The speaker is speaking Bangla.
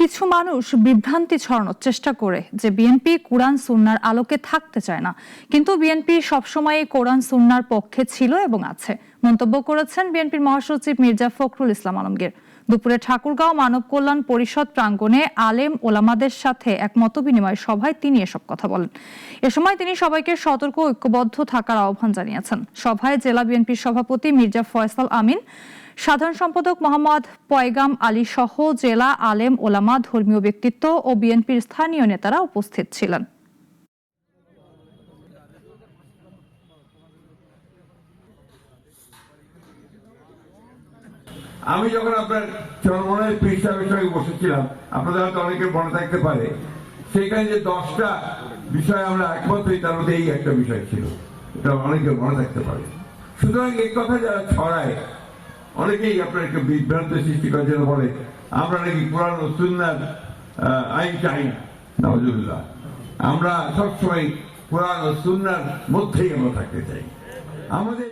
কিছু মানুষ বিভ্রান্তি ছড়ানোর চেষ্টা করে যে বিএনপি কোরআন সুন্নাহর আলোকে থাকতে চায় না, কিন্তু বিএনপি সবসময় কোরআন সুন্নাহর পক্ষে ছিল এবং আছে, মন্তব্য করেছেন বিএনপির মহাসচিব মির্জা ফখরুল ইসলাম আলমগীর। দুপুরে ঠাকুরগাঁও মানব কল্যাণ পরিষদ প্রাঙ্গণে আলেম ওলামাদের সাথে এক মতবিনিময় সভায় তিনি এসব কথা বলেন। এ সময় তিনি সবাইকে সতর্ক ঐক্যবদ্ধ থাকার আহ্বান জানিয়েছেন। সভায় জেলা বিএনপির সভাপতি মির্জা ফয়সাল আমিন, সাধারণ সম্পাদক মোহাম্মদ পয়গাম আলী সহ জেলা আলেম ওলামা, ধর্মীয় ব্যক্তিত্ব ও বিএনপির স্থানীয় নেতারা উপস্থিত ছিলেন। আমি যখন আপনার চরমনের পীর সাহেবের সঙ্গে বসেছিলাম, আপনাদের হয়তো অনেকের মনে থাকতে পারে, সেখানে যে 10টা বিষয় আমরা একমত হই, তার মধ্যে এই একটা বিষয় ছিল, এটা অনেকের মনে থাকতে পারে। সুতরাং এই কথা যারা ছড়ায়, অনেকেই আপনাকে বিভ্রান্ত সৃষ্টি করার জন্য বলে আমরা নাকি কোরআন ও সুন্নাহর আইন চাই না। নাউজুবিল্লাহ, আমরা সবসময় কোরআন ও সুন্নাহর মধ্যেই আমরা থাকতে চাই। আমাদের